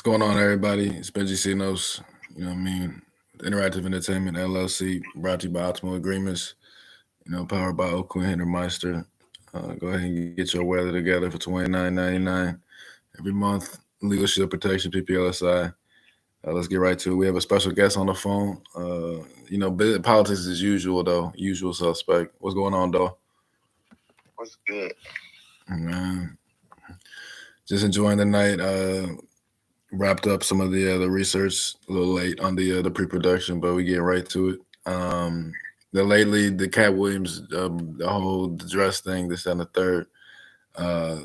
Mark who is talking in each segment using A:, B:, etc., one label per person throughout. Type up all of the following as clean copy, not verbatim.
A: going on, everybody? It's Benji Cinos. You know what I mean? Interactive Entertainment LLC, brought to you by Optimal Agreements. Powered by Oakland Hintermeister. Go ahead and get your weather together for $29.99 every month. Legal Shield Protection, PPLSI. Let's get right to it. We have a special guest on the phone. Politics as usual, though. Usual suspect. What's going on, though?
B: What's good?
A: Man, just enjoying the night. Wrapped up some of the research a little late on the pre-production, but we get right to it. The Cat Williams, the whole dress thing, this and the third,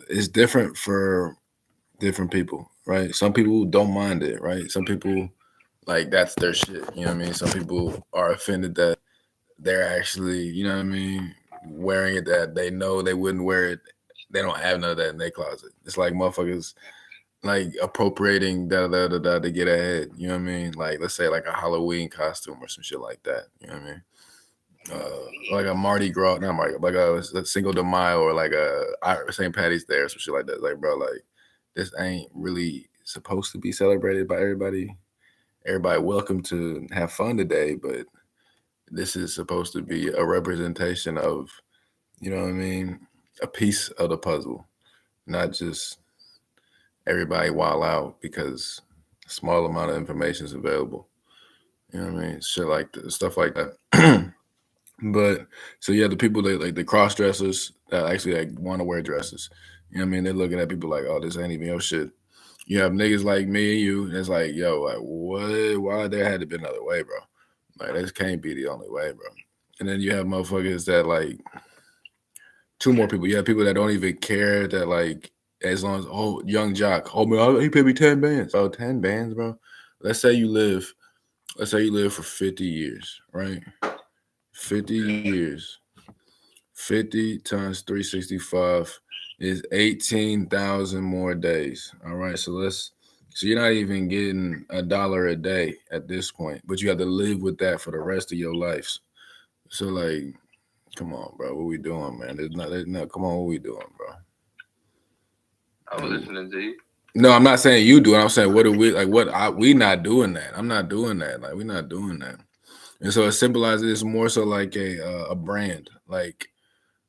A: is different for different people, right? Some people don't mind it, right? Some people like that's their shit. You know what I mean? Some people are offended that they're actually, you know what I mean, wearing it that they know they wouldn't wear it. They don't have none of that in their closet. It's like motherfuckers like appropriating da to get ahead. You know what I mean? Like let's say like a Halloween costume or some shit like that. You know what I mean? Like a Mardi Gras, not Mardi Gras, like a Cinco de Mayo or like a St. Patty's Day or some shit like that. Like bro, like this ain't really supposed to be celebrated by everybody. Everybody welcome to have fun today, but this is supposed to be a representation of, you know what I mean, a piece of the puzzle, not just everybody wild out because a small amount of information is available. You know what I mean? Shit like stuff like that. But so yeah, the people that like the cross dressers that actually like want to wear dresses. You know what I mean? They're looking at people like, oh, this ain't even your shit. You have niggas like me and you, and it's like, yo, like what? Why there had to be another way, bro? Like this can't be the only way, bro. And then you have motherfuckers that like two more people. You have people that don't even care that like as long as young jock, oh man, he paid me 10 bands. Oh, 10 bands, bro. Let's say you live, let's say you live for 50 years, right? 50 years. 50 times 365 is 18,000 more days. All right. So you're not even getting $1 a day at this point, but you have to live with that for the rest of your life. So like, come on, bro. What we doing, man? There's not, come on, what we doing, bro?
B: I was listening to you.
A: No, I'm not saying you do it. I'm saying what do we like? We not doing that. I'm not doing that. Like we're not doing that. And so it symbolizes it's more so like a brand. Like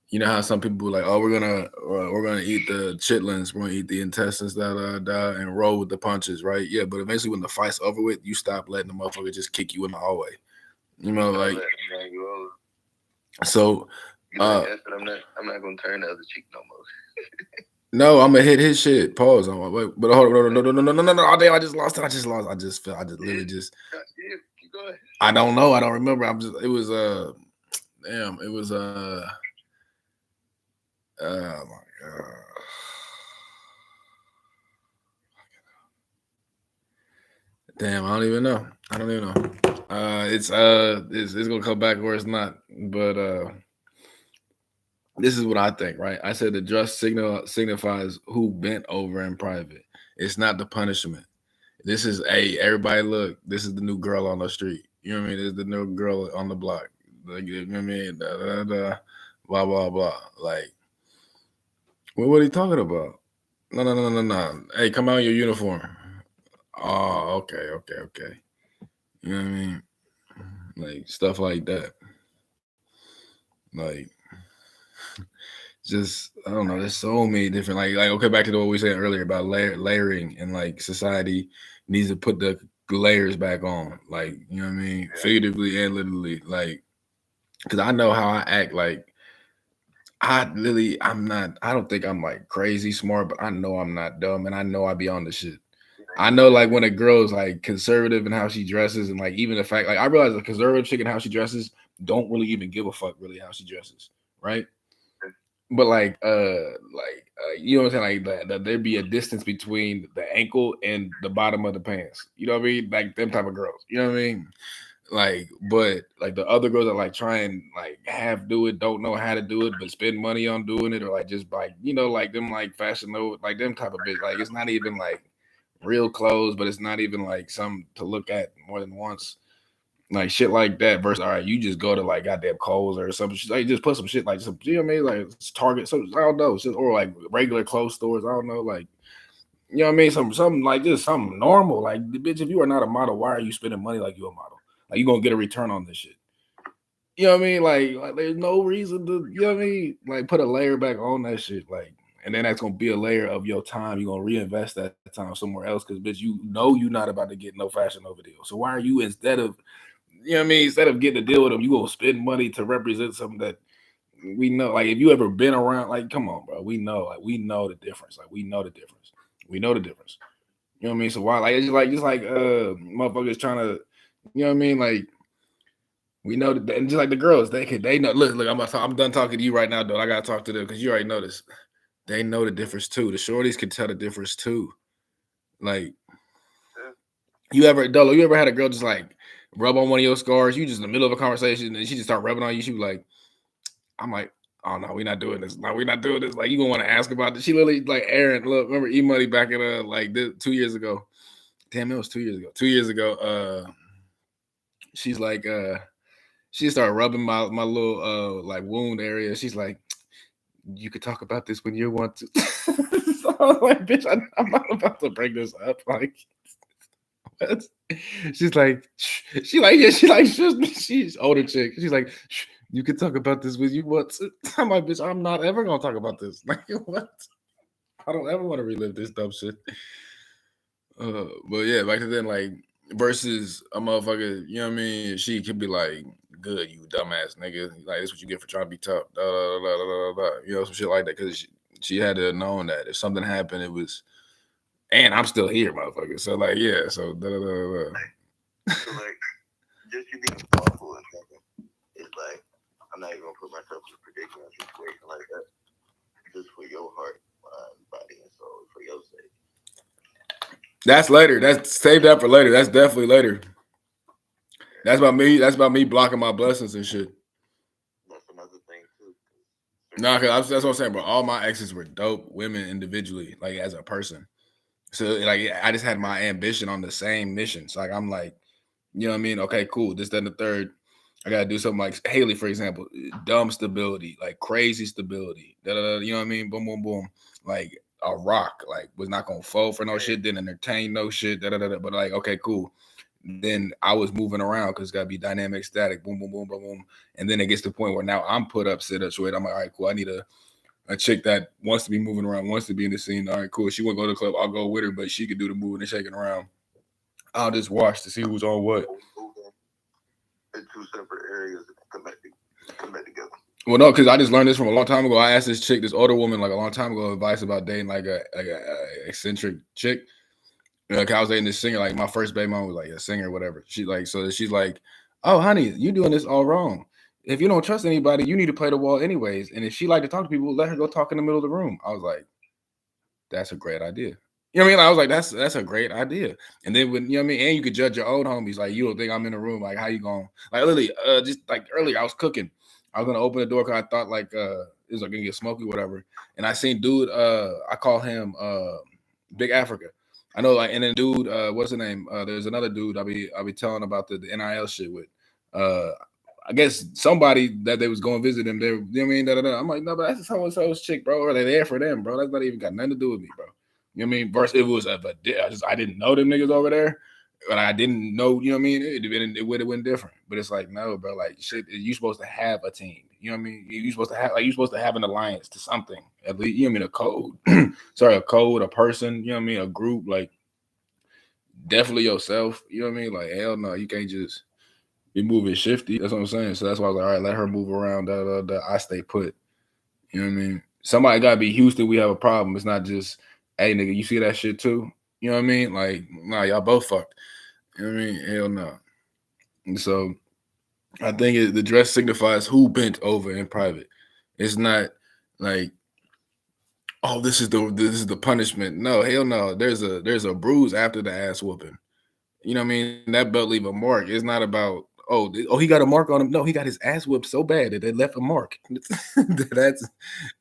A: you know how some people like, oh, we're gonna eat the chitlins, we're gonna eat the intestines, and roll with the punches, right? Yeah, but eventually when the fight's over with, you stop letting the motherfucker just kick you in the hallway. You know, like so.
B: I'm not gonna turn the other cheek no more.
A: No, I'm gonna hit his shit. Pause. Wait, but hold on, no. Oh, damn, I just lost it. I just literally just.
B: Keep going.
A: I don't know. I don't remember. It was damn. It was oh my god. Damn, I don't even know. I don't even know. It's gonna come back or it's not. But this is what I think, right? I said the dress signifies who bent over in private. It's not the punishment. This is everybody look. This is the new girl on the street. You know what I mean? This is the new girl on the block. Like, you know what I mean? Blah blah blah. Like, what are you talking about? No. Hey, come out in your uniform. Oh, okay. You know what I mean? Like stuff like that. Like just I don't know. There's so many different like okay back to what we said earlier about layering and like society needs to put the layers back on. Like you know what I mean, figuratively and literally. Like because I know how I act. Like I'm not. I don't think I'm like crazy smart, but I know I'm not dumb, and I know I be on the shit. I know like when a girl's like conservative in how she dresses, and like even the fact like I realize a conservative chick in how she dresses don't really even give a fuck really how she dresses, right? But you know what I'm saying, like that there'd be a distance between the ankle and the bottom of the pants. You know what I mean? Like them type of girls. You know what I mean? Like, but like the other girls that like try and like half do it, don't know how to do it, but spend money on doing it, or like just like like them like fashion nova, like them type of bitch. Like it's not even like real clothes, but it's not even like some to look at more than once. Like shit like that versus all right, you just go to like goddamn Kohl's or something. Like just put some shit like some you know what I mean, like Target, so I don't know, just, or like regular clothes stores. I don't know, like You know what I mean? Something like this, something normal. Like, bitch, if you are not a model, why are you spending money like you a model? Like, you gonna get a return on this shit. You know what I mean? Like there's no reason to, you know what I mean? Like, put a layer back on that shit. Like, and then that's gonna be a layer of your time. You're gonna reinvest that time somewhere else because bitch, you know you're not about to get no Fashion Nova deal. So why are you instead of, you know what I mean, instead of getting a deal with them, you gonna spend money to represent something that we know? Like, if you ever been around, like, come on, bro. We know the difference. Like, we know the difference. We know the difference. You know what I mean? So why, like, it's just like motherfuckers trying to, you know what I mean? Like, we know that, and just like the girls, they know. Look, I'm done talking to you right now, though. I gotta talk to them because you already know this. They know the difference too. The shorties can tell the difference too. Like, Dolo, you ever had a girl just like rub on one of your scars? You just in the middle of a conversation and she just start rubbing on you. She was like, I'm like, oh no, we're not doing this. No, we're not doing this. Like, you gonna want to ask about this. She literally, like, Aaron, look, remember E Money back in 2 years ago. Damn, it was 2 years ago. 2 years ago, she's like, she started rubbing my little like wound area. She's like, you could talk about this when you want to. So I was like, bitch, I'm not about to bring this up. Like, what? She's like, she like, yeah, she like, she's older chick. She's like, you can talk about this when you want to. I'm like, bitch, I'm not ever gonna talk about this. Like, what? I don't ever want to relive this dumb shit. But yeah, back to then, like, versus a motherfucker, you know what I mean? She could be like, good, you dumbass nigga. Like, this what you get for trying to be tough. Da, da, da, da, da, da, you know, some shit like that. Because she had to have known that if something happened, it was, and I'm still here, motherfucker. So, like, yeah, so da, da, da, da.
B: So like, just you being thoughtful and thinking, it's like I'm not even gonna put myself in a predicament or situation like that. Just for your heart, mind, body, and soul, for your sake.
A: That's later. That's saved that for later. That's definitely later. That's about me. That's about me blocking my blessings and shit.
B: That's another thing too.
A: Nah, cause that's what I'm saying, bro. All my exes were dope women individually, like as a person. So like I just had my ambition on the same mission. So like I'm like, you know what I mean? Okay, cool. This, then the third. I gotta do something like Haley, for example. Dumb stability, like crazy stability. Da, da, da, you know what I mean? Boom, boom, boom. Like a rock, like was not gonna fold for no shit, didn't entertain no shit. Da, da, da, da. But like, okay, cool. Then I was moving around because it's gotta be dynamic, static, boom, boom, boom, boom, boom. And then it gets to the point where now I'm put up, sit up, straight. I'm like, all right, cool. I need a chick that wants to be moving around, wants to be in the scene. All right, cool. She won't go to the club. I'll go with her, but she could do the moving and shaking around. I'll just watch to see who's on what.
B: In two separate areas that come back together.
A: Well, no, because I just learned this from a long time ago. I asked this chick, this older woman, like a long time ago, advice about dating like a eccentric chick. Like I was dating this singer, like my first baby mom was like a singer or whatever. She like, so she's like, oh honey, you doing this all wrong. If you don't trust anybody, you need to play the wall anyways. And if she like to talk to people, let her go talk in the middle of the room. I was like, that's a great idea. You know what I mean? I was like, that's a great idea. And then when, you know what I mean, and you could judge your own homies. Like, you don't think I'm in the room. Like, how you going? Like, literally, just like earlier, I was cooking. I was gonna open the door because I thought like it was like gonna get smoky, whatever. And I seen dude, I call him Big Africa. I know, like, and then dude, what's the name? There's another dude I'll be telling about the NIL shit with. Uh I guess somebody that they was going to visit him. They, you know what I mean? Da, da, da. I'm like, no, but that's so and so's chick, bro. Or they there for them, bro. That's not even got nothing to do with me, bro. You know what I mean? Versus it was I didn't know them niggas over there, but I didn't know. You know what I mean? It would have been different. But it's like, no, bro. Like, shit, you supposed to have a team. You know what I mean? You supposed to have, like, you supposed to have an alliance to something at least. You know what I mean? A code. Sorry, a code, a person. You know what I mean? A group. Like, definitely yourself. You know what I mean? Like, hell no, you can't just be moving shifty. That's what I'm saying. So that's why I was like, all right, let her move around. Da, da, da. I stay put. You know what I mean? Somebody gotta be Houston. We have a problem. It's not just, hey nigga, you see that shit too? You know what I mean? Like, nah, y'all both fucked. You know what I mean? Hell no. And so I think the dress signifies who bent over in private. It's not like, oh, this is the punishment. No, hell no. There's a bruise after the ass whooping. You know what I mean? That belt leave a mark. It's not about, oh, he got a mark on him. No, he got his ass whipped so bad that they left a mark. That's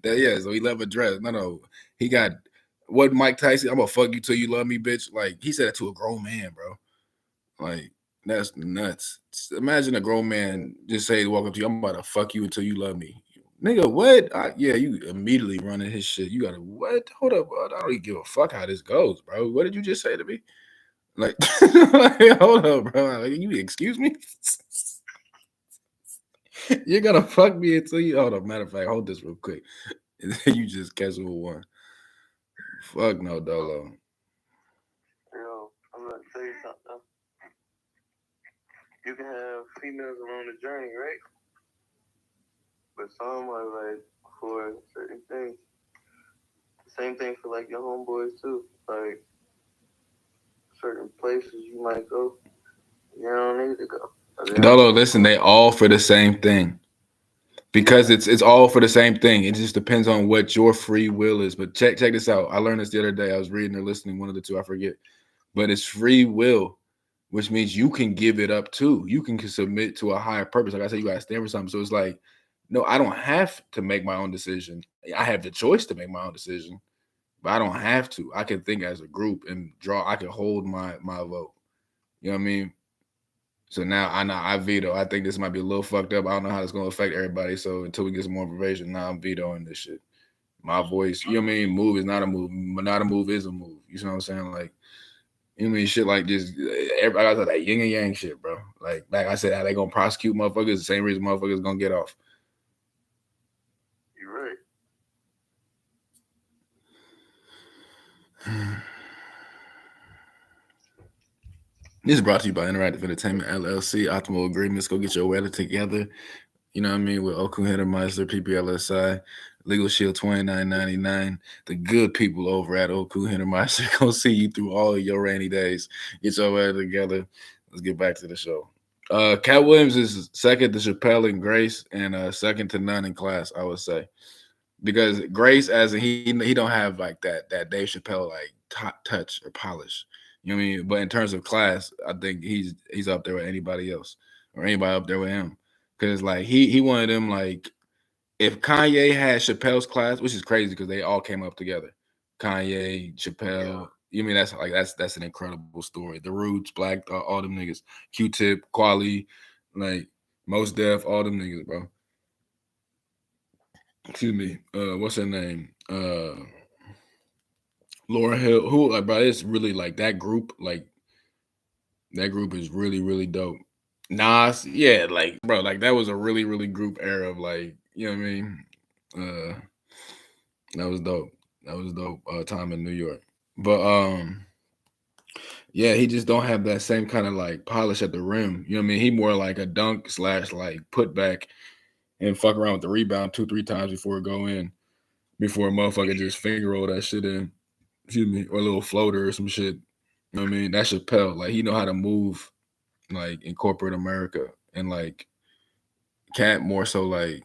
A: that. Yeah, so he left a dress. No, he got what Mike Tyson. I'm gonna fuck you till you love me, bitch. Like, he said that to a grown man, bro. Like, that's nuts. Imagine a grown man just say, "Welcome to you. I'm about to fuck you until you love me." Nigga, what? Yeah, you immediately running his shit. You gotta what? Hold up, bro. I don't even give a fuck how this goes, bro. What did you just say to me? Like, like, hold up, bro. Like, you excuse me? You're gonna fuck me until you hold up. Matter of fact, hold this real quick. You just casual one. Fuck no, Dolo.
B: Yo, I'm gonna tell you something. You can have females along the journey, right? But some are like for certain things. Same thing for like your homeboys too. Like certain places you might go, you don't need to go. They don't
A: Dolo,
B: need to
A: listen,
B: go.
A: they all for the same thing. Because
B: Yeah.
A: it's all for the same thing. It just depends on what your free will is. But check this out. I learned this the other day. I was reading or listening, one of the two, I forget. But it's free will, which means you can give it up too. You can submit to a higher purpose. Like I said, you gotta stand for something. So it's like, no, I don't have to make my own decision. I have the choice to make my own decision, but I don't have to. I can think as a group and draw. I can hold my vote. You know what I mean? So now I know I veto. I think this might be a little fucked up. I don't know how it's gonna affect everybody. So until we get some more information, now I'm vetoing this shit. My voice, you know what I mean? Move is not a move. Not a move is a move. You know what I'm saying? Like, you know what I mean? Shit like this. Everybody got that yin and yang shit, bro. Like I said, how they gonna prosecute motherfuckers? The same reason motherfuckers gonna get off.
B: You're right.
A: This is brought to you by Interactive Entertainment LLC, Optimal Agreements. Go get your weather together. You know what I mean? With Oku Hittermeister, PPLSI, Legal Shield 29.99. The good people over at Oku Hittermeister gonna see you through all of your rainy days. Get your weather together. Let's get back to the show. Cat Williams is second to Chappelle and Grace, and second to none in class, I would say. Because Grace, as in he don't have like that Dave Chappelle like touch or polish. You know what I mean? But in terms of class, I think he's up there with anybody else or anybody up there with him. Cause like he one of them like if Kanye had Chappelle's class, which is crazy because they all came up together. Kanye,
B: Yeah.
A: Chappelle. You mean that's an incredible story. The Roots, Black, all them niggas, Q-Tip, Quali, like Most Def, all them niggas, bro. Excuse me. What's her name? Laura Hill. Who like, bro? It's really like that group. Like that group is really dope. Nas, yeah, like bro, like that was a really group era of like, you know what I mean? Uh, that was dope. That was dope. Time in New York, but yeah, he just don't have that same kind of like polish at the rim. You know what I mean? He more like a dunk slash like put back and fuck around with the rebound 2-3 times before it go in. Before a motherfucker just finger roll that shit in. Excuse me, or a little floater or some shit. You know what I mean? That's Chappelle. Like he know how to move like in corporate America and like Cat more so like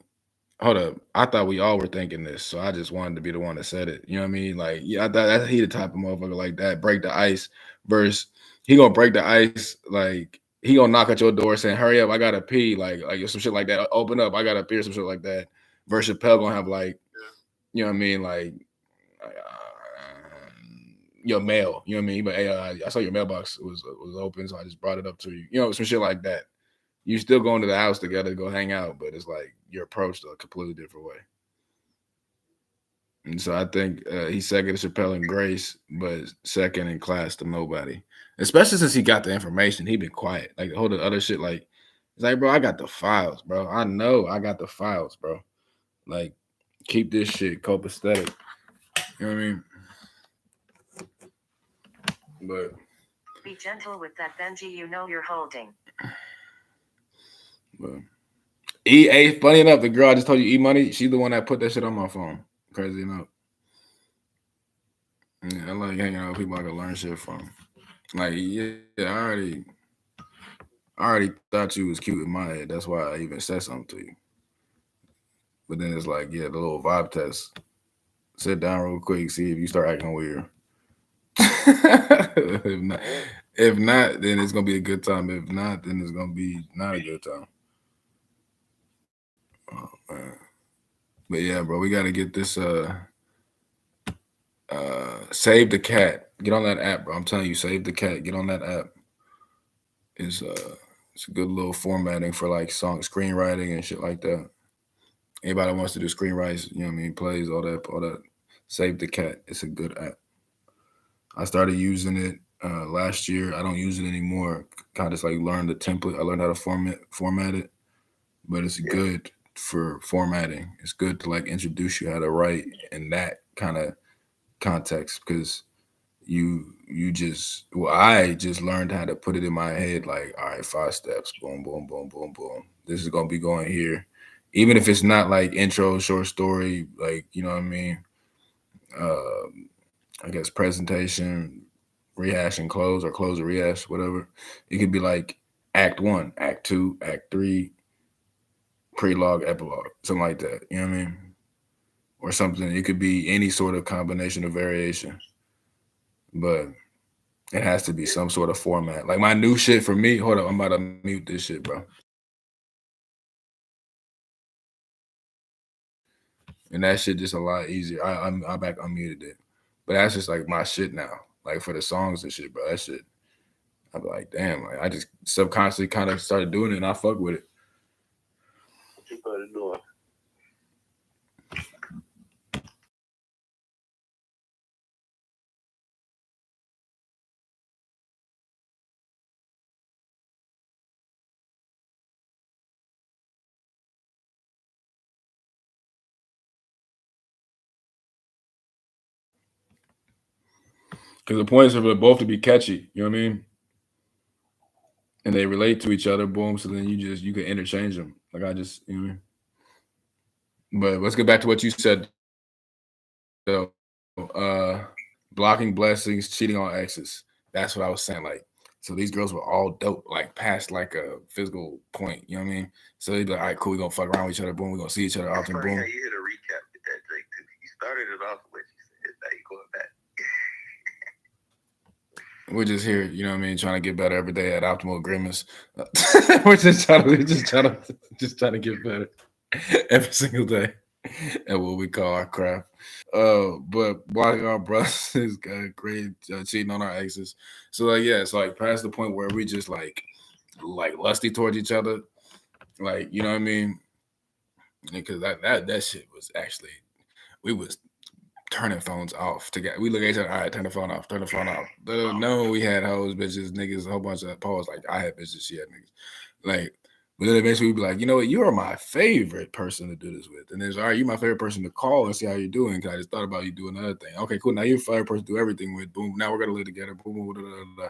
A: hold up. I thought we all were thinking this, so I just wanted to be the one that said it. You know what I mean? Like, yeah, I thought that he the type of motherfucker like that. Break the ice versus he gonna break the ice, like he gonna knock at your door saying, hurry up, I gotta pee, like some shit like that. Open up, I gotta pee or some shit like that. Versus Chappelle gonna have like, you know what I mean, like your mail. You know what I mean? But hey, I saw your mailbox was open, so I just brought it up to you. You know, some shit like that. You still going to the house together to go hang out, but it's like you're approached a completely different way. And so I think he's second to Chappelle and Grace, but second in class to nobody. Especially since he got the information, he been quiet. Like the whole other shit, like it's like, bro, I got the files, bro. I know I got the files, bro. Like keep this shit copacetic. You know what I mean? But
C: be gentle with that Benji you know you're holding.
A: but EA, funny enough, the girl I just told you, E Money, she's the one that put that shit on my phone. Crazy enough. Yeah, I like hanging out with people I can learn shit from. Like, yeah, I already thought you was cute in my head. That's why I even said something to you. But then it's like, yeah, the little vibe test. Sit down real quick, see if you start acting weird. if not, if not, then it's gonna be a good time. If not, then it's gonna be not a good time. Oh, man. But yeah, bro, we gotta get this save the cat. Get on that app, bro. I'm telling you, save the cat. Get on that app. It's it's a good little formatting for like song screenwriting and shit like that. Anybody that wants to do screenwrites, you know what I mean, plays, all that. Save the Cat. It's a good app. I started using it last year. I don't use it anymore. Kind of just like learn the template. I learned how to format it, but it's
B: Yeah.
A: good for formatting. It's good to like introduce you how to write in that kind of context because you just I just learned how to put it in my head like all right, 5 steps, boom, boom, boom, boom, boom. This is gonna be going here, even if it's not like intro, short story, like you know what I mean. Uh, I guess presentation, rehash and close, or close or rehash, whatever. It could be like Act One, Act Two, Act Three, prelogue, epilogue, something like that. You know what I mean? Or something. It could be any sort of combination of variation, but it has to be some sort of format. Like my new shit for me. Hold up, I'm about to mute this shit, bro. And that shit just a lot easier. I back unmuted it, but that's just like my shit now. Like for the songs and shit, bro. That shit. I'm like, damn. Like I just subconsciously kind of started doing it, and I fuck with it.
B: What you started doing?
A: Because the point is for both to be catchy. You know what I mean? And they relate to each other. Boom. So then you can interchange them. Like I just you know what I mean. But let's get back to what you said though. Blocking blessings, cheating on exes. That's what I was saying. Like, so these girls were all dope, like past like a physical point. You know what I mean? So they'd be like, all right, cool, we gonna fuck around with each other. Boom, we gonna see each other
B: It's
A: often.
B: funny how
A: Boom.
B: you hit a recap with that Drake too. You started it off with what you said. Now you going back.
A: We're just here, you know what I mean, trying to get better every day at optimal agreements. Just trying to get better every single day at what we call our craft. But blocking our brothers is great, cheating on our exes. So like, yeah, it's like past the point where we just like lusty towards each other, like you know what I mean? Because that shit was actually we was turning phones off together. We look at each other, all right, turn the phone off, turn the phone off. No, we had hoes, bitches, niggas, a whole bunch of pause. Like I had bitches, she had niggas. Like, but then eventually we'd be like, you know what, you are my favorite person to do this with. And there's all right, you my favorite person to call and see how you're doing. Cause I just thought about you doing another thing. Okay, cool. Now you're favorite person to do everything with. Boom. Now we're gonna live together. Boom, boom, da.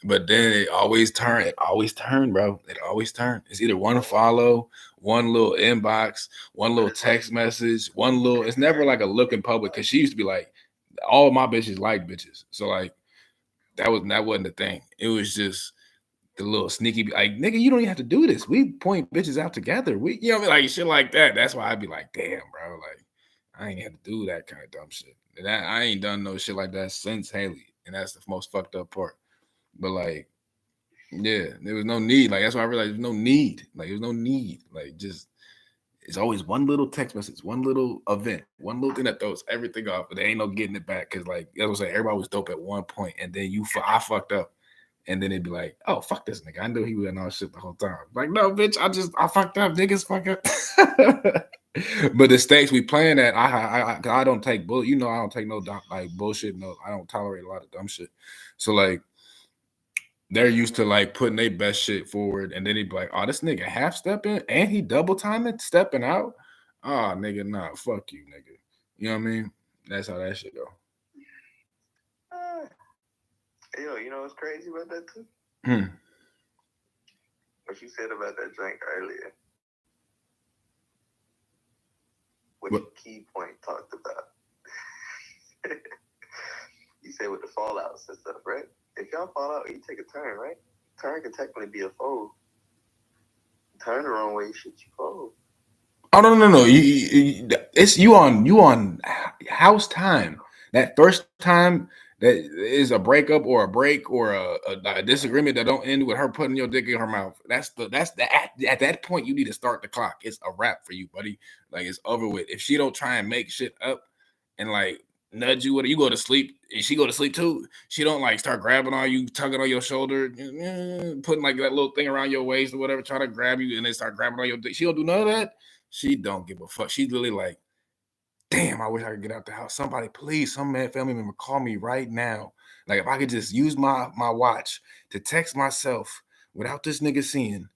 A: But then it always turn. It always turn, bro. It always turn. It's either one follow, one little inbox, one little text message, one little. It's never like a look in public because she used to be like, all my bitches like bitches. So like that wasn't the thing. It was just the little sneaky like nigga, you don't even have to do this. We point bitches out together. We you know what I mean? Like shit like that. That's why I'd be like, damn, bro. Like I ain't had to do that kind of dumb shit. And I ain't done no shit like that since Haley. And that's the most fucked up part. But like yeah, there was no need. Like that's why I realized there's no need. Like there's no need. Like just it's always one little text message, one little event, one little thing that throws everything off. But there ain't no getting it back because like as I was saying, everybody was dope at one point, and then I fucked up, and then it'd be like, oh fuck this nigga, I knew he was in all shit the whole time. Like no, bitch, I fucked up, niggas fuck up. But the stakes we playing at, I don't take bull. You know, I don't take no like bullshit. No, I don't tolerate a lot of dumb shit. So like they're used to like putting their best shit forward, and then he'd be like, "Oh, this nigga half stepping and he double timing, stepping out." Oh, nigga, nah, fuck you, nigga. You know what I mean? That's how that shit go.
B: Hey, yo, you know what's crazy about that too?
A: Hmm.
B: What you said about that drink earlier. What
A: What?
B: your key point talked about. You said with the fallouts and stuff, right? If y'all fall out, you take a turn, right? Turn can technically be a fold. Turn the wrong way, shit, you fold.
A: Oh no. It's you on house time. That first time that is a breakup or a break or a disagreement that don't end with her putting your dick in her mouth. At that point you need to start the clock. It's a wrap for you, buddy. Like it's over with. If she don't try and make shit up and like nudge you with it, you go to sleep and she go to sleep too. She don't like start grabbing on you, tugging on your shoulder, putting like that little thing around your waist or whatever, trying to grab you and then start grabbing on your dick. She don't do none of that. She don't give a fuck. She's literally like, damn, I wish I could get out the house. Somebody, please, some man, family member, call me right now. Like, if I could just use my watch to text myself without this nigga seeing,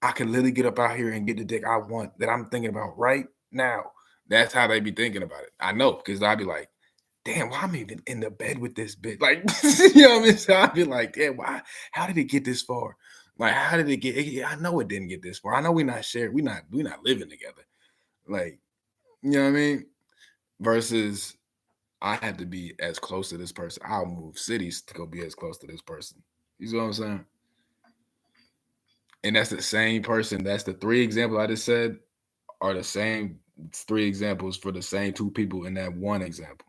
A: I can literally get up out here and get the dick I want that I'm thinking about right now. That's how they be thinking about it. I know, because I'd be like, damn, why am I even in the bed with this bitch? Like, you know what I mean? So I'd be like, damn, why? How did it get this far? Like, how did it get? I know it didn't get this far. I know we're not shared. We're not living together. Like, you know what I mean? Versus, I had to be as close to this person. I'll move cities to go be as close to this person. You see what I'm saying? And that's the same person. That's the three examples I just said are the same three examples for the same two people in that one example.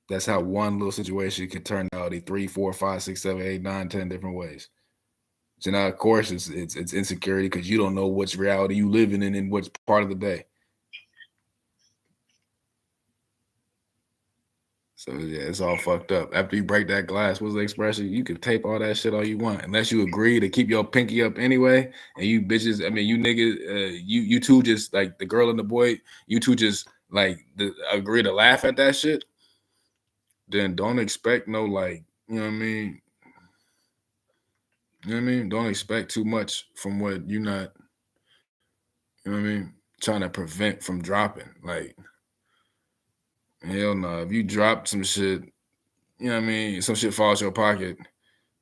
A: That's how one little situation can turn out 3, 4, 5, 6, 7, 8, 9, 10 different ways. So now, of course, it's insecurity because you don't know which reality you living in which part of the day. So yeah, it's all fucked up. After you break that glass, what's the expression? You can tape all that shit all you want, unless you agree to keep your pinky up anyway. And you bitches, I mean, you niggas, you two just like the girl and the boy, you two just like agree to laugh at that shit. Then don't expect no like, you know what I mean? You know what I mean? Don't expect too much from what you're not, you know what I mean? Trying to prevent from dropping. Like, hell no. If you drop some shit, you know what I mean? Some shit falls your pocket.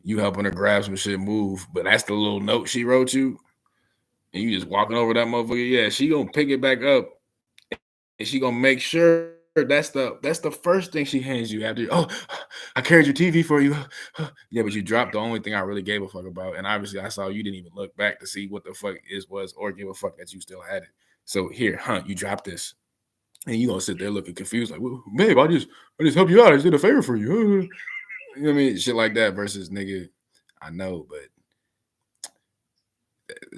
A: You helping her grab some shit, move, but that's the little note she wrote you, and you just walking over that motherfucker. Yeah, she gonna pick it back up, and she gonna make sure that's the first thing she hands you after. Oh, I carried your TV for you. Yeah, but you dropped the only thing I really gave a fuck about, and obviously I saw you didn't even look back to see what the fuck was or give a fuck that you still had it. So here, you dropped this, and you gonna sit there looking confused, like, well, babe, I just helped you out. I just did a favor for you. You know what I mean? Shit like that versus nigga. I know, but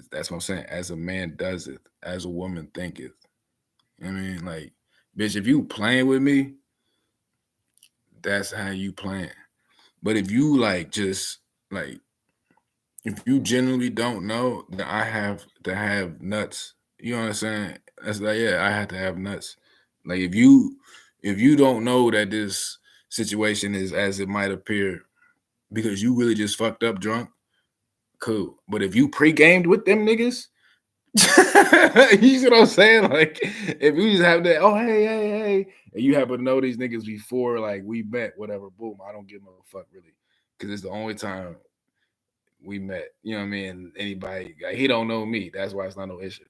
A: that's what I'm saying. As a man does it, as a woman thinketh. You know what I mean? Like, bitch, if you playing with me, that's how you playing. But if you like just like if you genuinely don't know, then I have to have nuts. You know what I'm saying? That's like, yeah, I have to have nuts. Like if you don't know that this situation is as it might appear because you really just fucked up drunk, cool. But if you pre-gamed with them niggas, you see what I'm saying? Like, if you just have that, oh hey, and you happen to know these niggas before, like we met, whatever, boom, I don't give a fuck really, because it's the only time we met. You know what I mean? Anybody, like, he don't know me. That's why it's not no issue.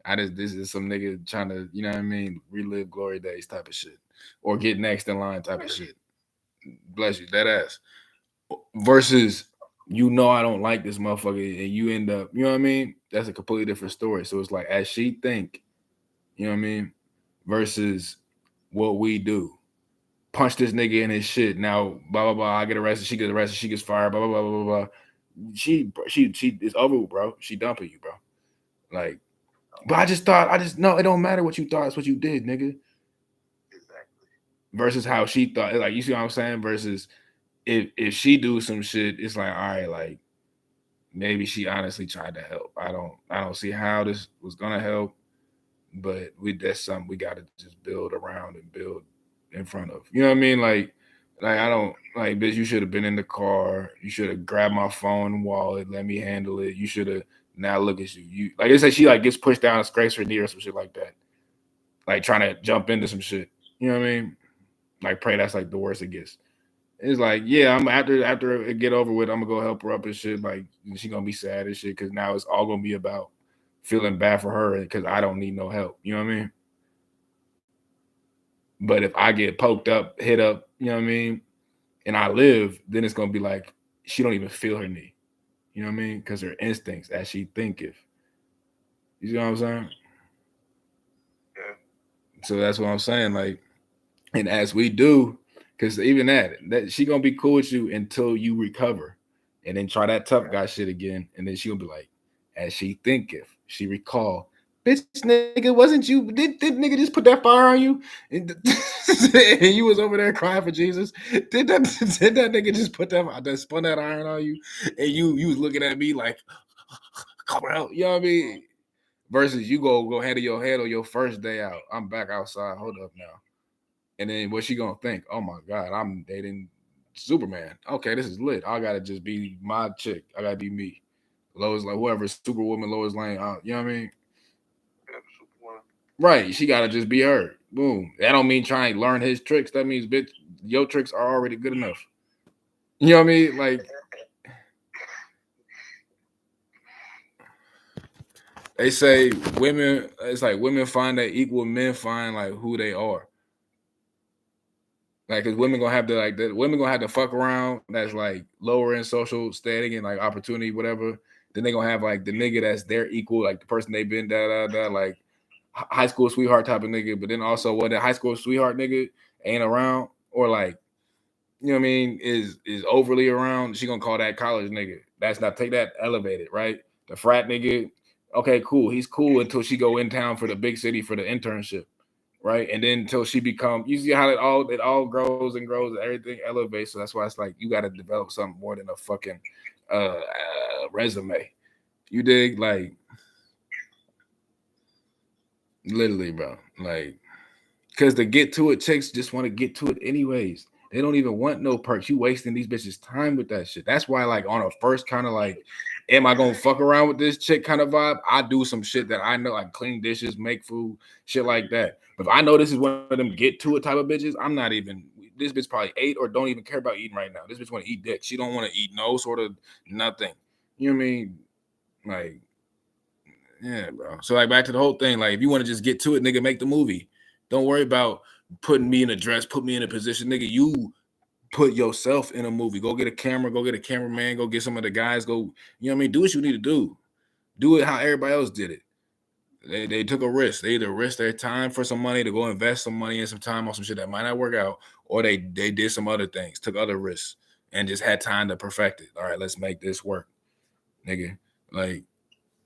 A: This is some nigga trying to, you know what I mean, relive glory days type of shit, or get next in line type of shit. Bless you, that ass. Versus, I don't like this motherfucker, and you end up, you know what I mean? That's a completely different story. So it's like, as she think, you know what I mean? Versus what we do. Punch this nigga in his shit. Now, blah blah blah. I get arrested. She gets arrested. She gets fired. Blah blah blah blah blah. She is over, bro. She dumping you, bro. Like, but I just no. It don't matter what you thought. It's what you did, nigga.
B: Exactly.
A: Versus how she thought. Like, you see what I'm saying? Versus if she do some shit, it's like, all right, like maybe she honestly tried to help. I don't see how this was gonna help, but that's something we gotta just build around and build in front of. You know what I mean? Like I don't like, bitch, you should have been in the car. You should have grabbed my phone and wallet, let me handle it. You should have now look at you. You like, they say she like gets pushed down and scrapes her knee or some shit like that. Like trying to jump into some shit. You know what I mean? Like, pray that's like the worst it gets. It's like, yeah, I'm after it get over with, I'm gonna go help her up and shit. Like, she gonna be sad and shit because now it's all gonna be about feeling bad for her because I don't need no help. You know what I mean? But if I get poked up, hit up, you know what I mean, and I live, then it's gonna be like she don't even feel her knee. You know what I mean? Because her instincts, as she thinketh. You see what I'm saying?
B: Yeah.
A: So that's what I'm saying. Like, and as we do, because even that she gonna be cool with you until you recover, and then try that tough guy shit again, and then she gonna be like, as she thinketh, she recall, bitch, nigga, wasn't you? Did nigga just put that fire on you, and, and you was over there crying for Jesus? Did that nigga just put that spun that iron on you, and you was looking at me like, come out, you know what I mean? versus you go handle your head on your first day out. I'm back outside. Hold up now. And then what's she gonna think? Oh my God, I'm dating Superman. Okay, this is lit. I gotta just be my chick. I gotta be me. Lois, like whoever, Superwoman, Lois Lane. You know what I mean?
B: Yeah, Superwoman.
A: Right. She gotta just be her. Boom. That don't mean trying to learn his tricks. That means, bitch, your tricks are already good enough. You know what I mean? Like they say, women. It's like women find that equal, men find like who they are. Like, cause women gonna have to like that. Women gonna have to fuck around. That's like lower in social standing and like opportunity, whatever. Then they gonna have like the nigga that's their equal, like the person they been like high school sweetheart type of nigga. But then also what the high school sweetheart nigga ain't around, or like you know what I mean is overly around. She gonna call that college nigga. That's not take that elevated, right? The frat nigga. Okay, cool. He's cool until she go in town for the big city for the internship, right? And then until she become, you see how it all grows and grows, and everything elevates. So that's why it's like you got to develop something more than a fucking resume. You dig? Like literally, bro. Like because to get to it, chicks just want to get to it anyways. They don't even want no perks. You wasting these bitches' time with that shit. That's why, like, on a first kind of like, am I gonna fuck around with this chick kind of vibe? I do some shit that I know, like clean dishes, make food, shit like that. But if I know this is one of them get to it type of bitches, I'm not even. This bitch probably ate or don't even care about eating right now. This bitch want to eat dick. She don't want to eat no sort of nothing. You know what I mean? Like, yeah, bro. So like back to the whole thing. Like, if you want to just get to it, nigga, make the movie. Don't worry about putting me in a dress, put me in a position, nigga. You put yourself in a movie. Go get a camera, go get a cameraman, go get some of the guys, go, you know what I mean? Do what you need to do. Do it how everybody else did it. They took a risk. They either risked their time for some money to go invest some money and some time on some shit that might not work out, or they did some other things, took other risks, and just had time to perfect it. All right, let's make this work, nigga. Like,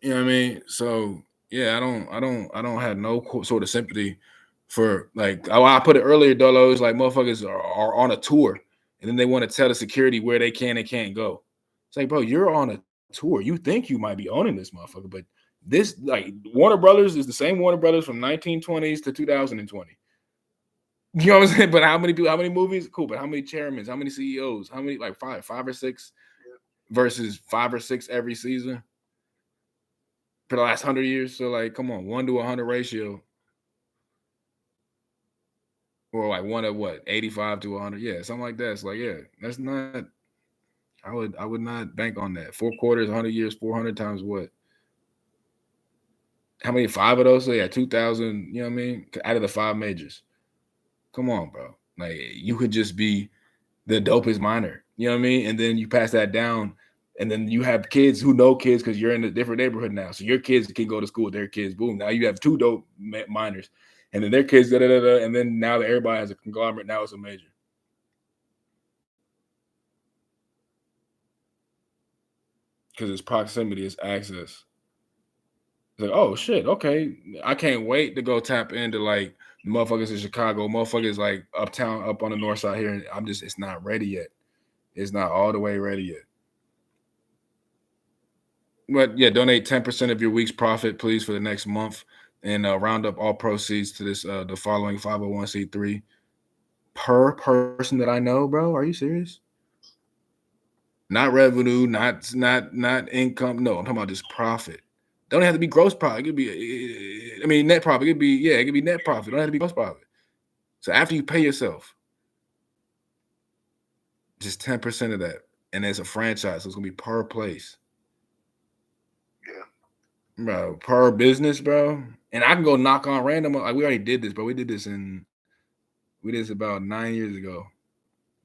A: you know what I mean? So yeah, I don't have no sort of sympathy for like I put it earlier, Dolo. It's like motherfuckers are on a tour and then they want to tell the security where they can and can't go. It's like, bro, you're on a tour. You think you might be owning this motherfucker, but this like Warner Brothers is the same Warner Brothers from 1920s to 2020. You know what I'm saying? But how many people, how many movies? Cool, but how many chairmen, how many CEOs, how many like five or six versus 5 or 6 every season for the last 100 years. So like, come on, 1 to 100 ratio, or like one of what 85 to 100. Yeah, something like that. It's like, yeah, that's not. I would not bank on that. 4 quarters, 100 years, 400 times what? How many? 5 of those? So yeah, 2,000. You know what I mean? Out of the 5 majors. Come on, bro. Like you could just be the dopest minor. You know what I mean? And then you pass that down, and then you have kids who know kids because you're in a different neighborhood now. So your kids can go to school with their kids. Boom. Now you have 2 dope minors, and then their kids, and then now everybody has a conglomerate. Now it's a major. Because it's proximity, it's access. It's like, oh shit, okay. I can't wait to go tap into like motherfuckers in Chicago, motherfuckers like uptown, up on the north side here. And it's not ready yet. It's not all the way ready yet. But yeah, donate 10% of your week's profit, please, for the next month, and round up all proceeds to this the following 501c3 per person that I know, bro. Are you serious? Not revenue, not income. No, I'm talking about just profit. Don't have to be gross profit. It could be, I mean, net profit. It could be net profit. Don't have to be gross profit. So after you pay yourself, just 10% of that, and it's a franchise, so it's gonna be per place.
B: Yeah.
A: Bro, per business, bro. And I can go knock on random. Like we already did this, bro. We did this about 9 years ago.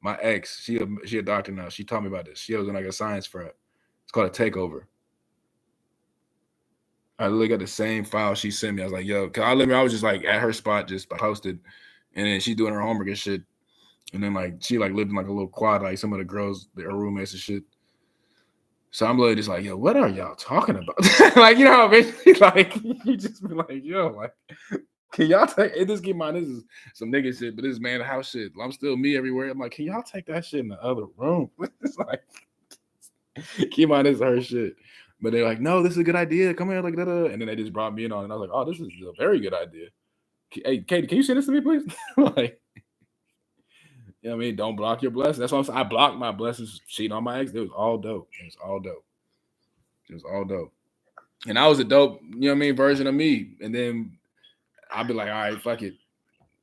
A: My ex, she a doctor now. She taught me about this. She was in like a science fair. It's called a takeover. I literally got the same file she sent me. I was like, yo, cause I was just like at her spot, just posted, and then she doing her homework and shit. And then like she like lived in like a little quad, like some of the girls, her roommates and shit. So I'm literally just like, yo, what are y'all talking about? Like, you know, basically, like you just be like, yo, like, can y'all take it? Just keep in mind, this is some nigga shit, but this is man of house shit. I'm still me everywhere. I'm like, can y'all take that shit in the other room? It's like, keep in mind, this is her shit. But they're like, no, this is a good idea. Come here, like da, da. And then they just brought me in on it. And I was like, oh, this is a very good idea. Hey, Katie, can you send this to me, please? Like, you know what I mean? Don't block your blessings. That's what I'm saying. I blocked my blessings, cheating on my ex. It was all dope. It was all dope. It was all dope. And I was a dope, you know what I mean, version of me. And then I'll be like, all right, fuck it.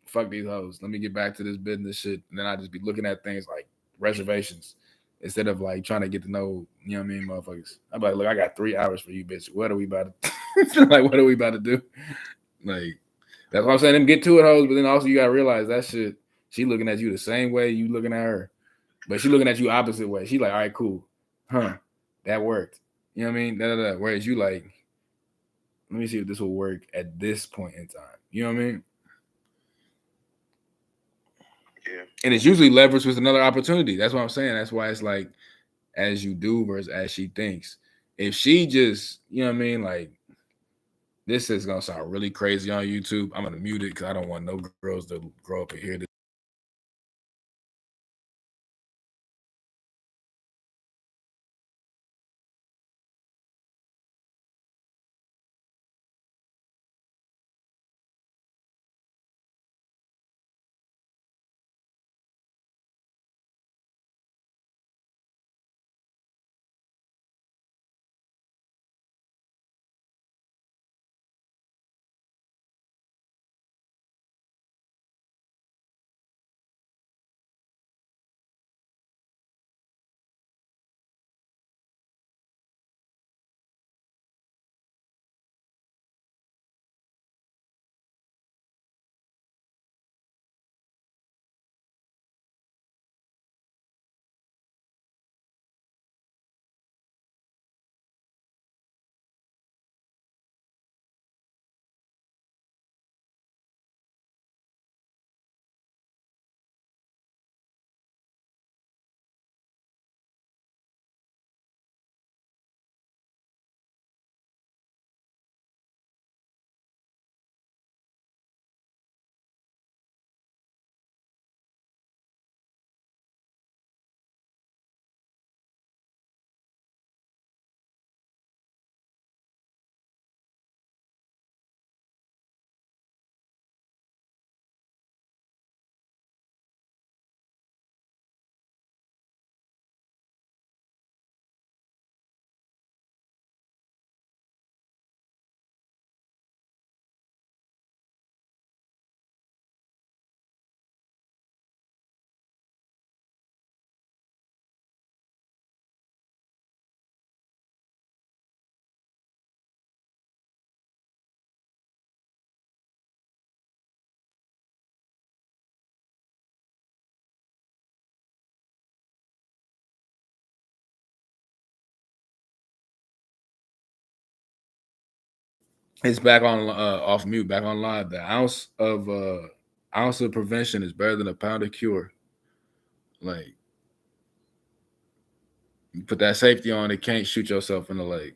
A: Fuck these hoes. Let me get back to this business shit. And then I just be looking at things like reservations instead of like trying to get to know, you know what I mean, motherfuckers. I'm like, look, I got 3 hours for you, bitch. What are we about to like? What are we about to do? Like, that's what I'm saying. Them get to it, hoes. But then also you gotta realize that shit. She looking at you the same way you looking at her, but she looking at you opposite way. She like, all right, cool, huh? That worked. You know what I mean? Whereas you like, let me see if this will work at this point in time. You know what I mean?
B: Yeah.
A: And it's usually leveraged with another opportunity. That's what I'm saying. That's why it's like as you do versus as she thinks. If she just, you know what I mean, like this is gonna sound really crazy on YouTube. I'm gonna mute it because I don't want no girls to grow up and hear this. It's back on off mute, back on live. The ounce of prevention is better than a pound of cure. Like you put that safety on, it can't shoot yourself in the leg.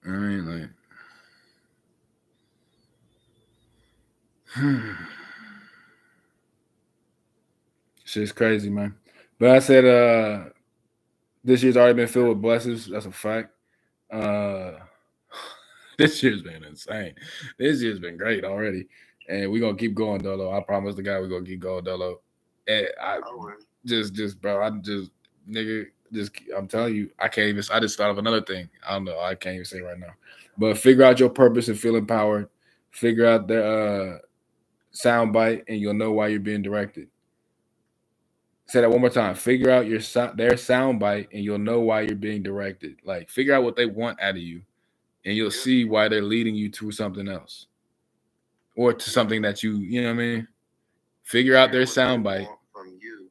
A: I mean, like, shit's crazy, man. But I said, this year's already been filled with blessings. That's a fact. Uh, this year's been insane. This year's been great already, and we're gonna keep going, Dolo. I promise the guy we're gonna keep going, Dolo. And I bro, I just nigga, just I'm telling you, I can't even. I just thought of another thing. I don't know. I can't even say right now. But figure out your purpose and feel empowered. Figure out the sound bite, and you'll know why you're being directed. Say that one more time. Figure out their sound bite, and you'll know why you're being directed. Like figure out what they want out of you, and you'll see why they're leading you to something else, or to something that you know what I mean. Figure out their sound bite
B: from you,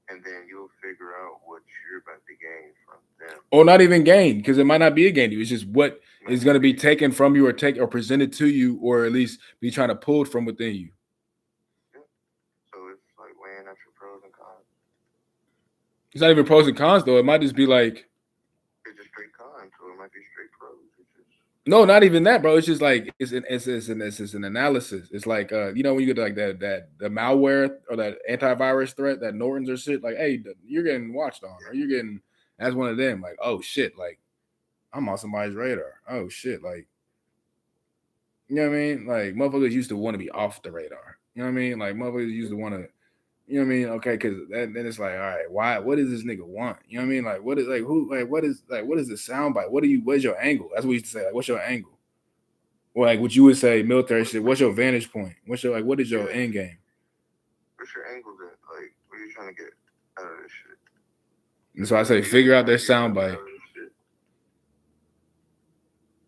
B: and then you'll figure out what you're about to gain from them,
A: or not even gain, because it might not be a gain to you. It's just what is going to be taken from you, or presented to you, or at least be trying to pull it from within you.
B: So it's like weighing out your pros and cons.
A: It's not even pros and cons though. It might just be like,
B: it's just straight cons, so it might be straight pros. It's just
A: no, not even that, bro. It's just like it's an analysis. It's like you know when you get like that the malware or that antivirus threat, that Norton's or shit. Like, hey, you're getting watched on, or you're getting That's one of them. Like, oh shit, like I'm on somebody's radar. Oh shit, like you know what I mean? Like motherfuckers used to want to be off the radar. You know what I mean? Like motherfuckers used to want to. You know what I mean? Okay, because then it's like, all right, why? What does this nigga want? You know what I mean? Like, what is like who? Like, what is the soundbite? What do you? What's your angle? That's what we used to say. Like, what's your angle? Or like what you would say, military shit. What's your vantage point? What's your like? What is your end game?
B: What's your angle then? Like, what are you trying to get out of this shit?
A: And so I say, figure out their soundbite.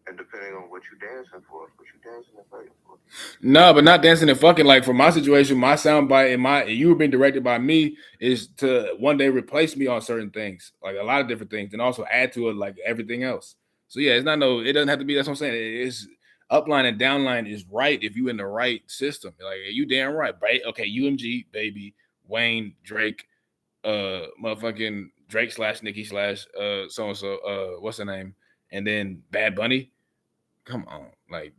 B: And depending on what you dancing for, what you dancing and fighting for.
A: No, but not dancing and fucking. Like for my situation, my soundbite and you were being directed by me is to one day replace me on certain things, like a lot of different things, and also add to it like everything else. So yeah, it's not no. It doesn't have to be. That's what I'm saying. It's upline and downline is right if you in the right system. Like you damn right, right? Okay, UMG, baby, Wayne, Drake, motherfucking Drake slash Nicki slash so and so what's her name, and then Bad Bunny. Come on, like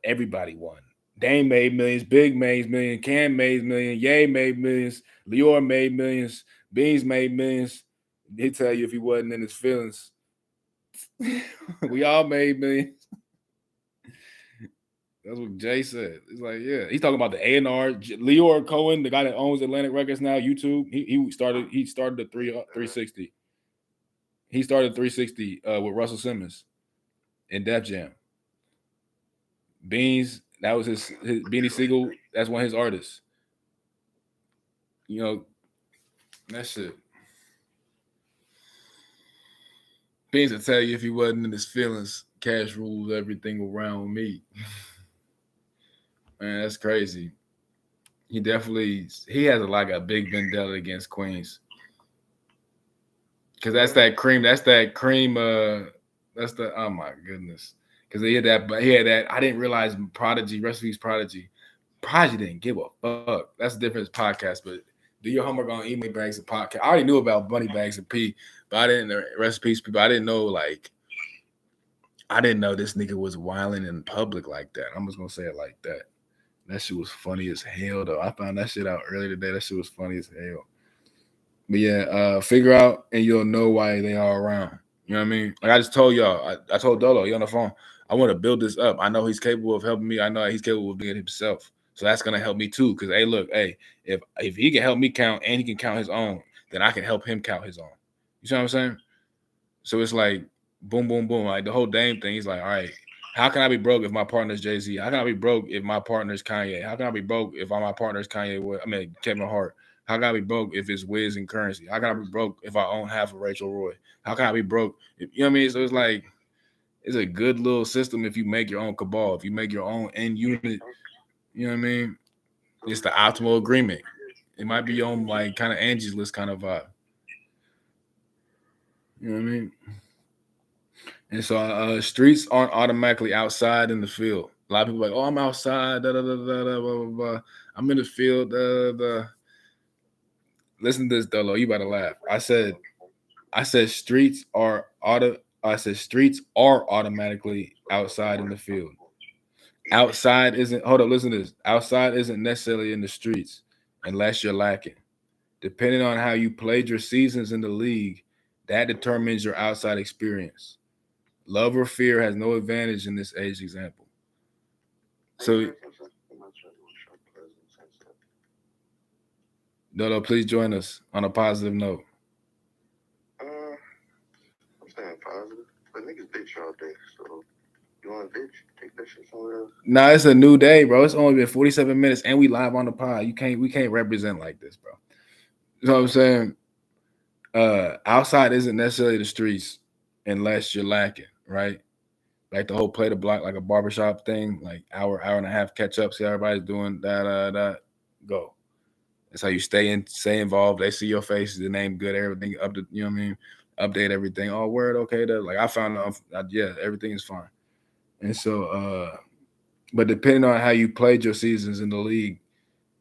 A: everybody won. Dame made millions, Big made millions, Cam made millions, Ye made millions, Lior made millions, Beans made millions. He'd tell you if he wasn't in his feelings. We all made millions. That's what Jay said. It's like, yeah, he's talking about the A&R. Lior Cohen, the guy that owns Atlantic Records now, YouTube. He started the 360. He started 360 with Russell Simmons in Def Jam. Beans, that was his Beanie Siegel. That's one of his artists. You know, that shit. Beans will tell you if he wasn't in his feelings, cash rules everything around me. Man, that's crazy. He has like a big vendetta against Queens. Cause that's that cream. That's that cream. That's the oh my goodness. Cause he had that. I didn't realize Prodigy, recipes Prodigy. Prodigy didn't give a fuck. That's a different podcast. But do your homework on email bags and podcast. I already knew about bunny bags and P, but I didn't recipes people. I didn't know I didn't know this nigga was wilding in public like that. I'm just gonna say it like that. That shit was funny as hell though. I found that shit out earlier today. That shit was funny as hell. But yeah, figure out and you'll know why they are around. You know what I mean? Like I just told y'all, I told Dolo, you on the phone, I want to build this up. I know he's capable of helping me. I know he's capable of being himself. So that's gonna help me too. Cause hey, look, hey, if he can help me count and he can count his own, then I can help him count his own. You see what I'm saying? So it's like boom, boom, boom. Like the whole Dame thing. He's like, all right, how can I be broke if my partner's Jay-Z? How can I be broke if my partner's Kanye? How can I be broke if my partner's Kanye? Kevin Hart. How can I be broke if it's Wiz and Currency? How can I be broke if I own half of Rachel Roy? How can I be broke? You know what I mean? So it's like, it's a good little system if you make your own cabal, if you make your own end unit. You know what I mean? It's the optimal agreement. It might be on like kind of Angie's List kind of vibe. You know what I mean? And so streets aren't automatically outside in the field. A lot of people are like, oh, I'm outside, da da da da da blah blah blah. I'm in the field, da da da. Listen to this, Dolo. You about to laugh. I said streets are automatically outside in the field. Outside isn't hold up, listen to this. Outside isn't necessarily in the streets unless you're lacking. Depending on how you played your seasons in the league, that determines your outside experience. Love or fear has no advantage in this age example. So Dolo, please join us on a positive note.
B: I'm saying positive, but niggas bitch all day, so you want to bitch? Take that shit somewhere else.
A: Nah, it's a new day, bro. It's only been 47 minutes, and we live on the pod. We can't represent like this, bro. You know what I'm saying? Outside isn't necessarily the streets unless you're lacking, right? Like the whole play the block, like a barbershop thing, like hour and a half catch up, see how everybody's doing, go. That's how you stay involved. They see your face, the name good, everything up to, you know what I mean? Update everything. Oh, word, okay. Like I found out, yeah, everything is fine. And so, but depending on how you played your seasons in the league,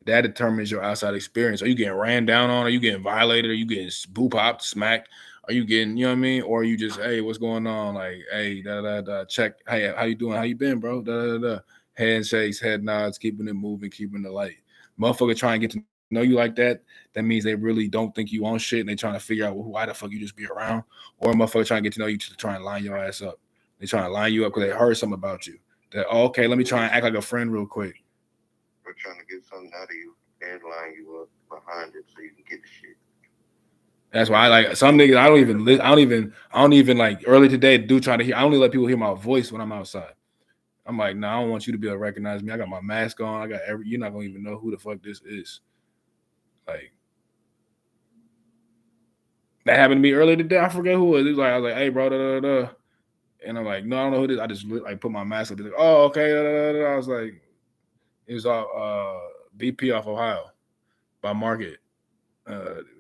A: that determines your outside experience. Are you getting ran down on? Are you getting violated? Are you getting boo popped, smacked? Are you getting, you know what I mean? Or are you just, hey, what's going on? Like, hey, check. Hey, how you doing? How you been, bro? Handshakes, head nods, keeping it moving, keeping the light. Motherfucker trying to get to know you like that means they really don't think you on shit and they trying to figure out why the fuck you just be around, or a motherfucker trying to get to know you to try and line your ass up. They trying to line you up because they heard something about you. That okay, let me try and act like a friend real quick.
B: We're trying to get something out of you and line you up behind it so you can get the shit.
A: That's why I like some niggas. I don't even like early today. Do try to hear. I only let people hear my voice when I'm outside. I'm like, no, I don't want you to be able to recognize me. I got my mask on. I got every. You're not gonna even know who the fuck this is. Like that happened to me earlier today. I forget who it was. It was like I was like, hey, bro, da, da, da. And I'm like, no, I don't know who this. I just like put my mask up. Like, oh, okay. Da, da, da, da. I was like, it was all BP off Ohio by Market.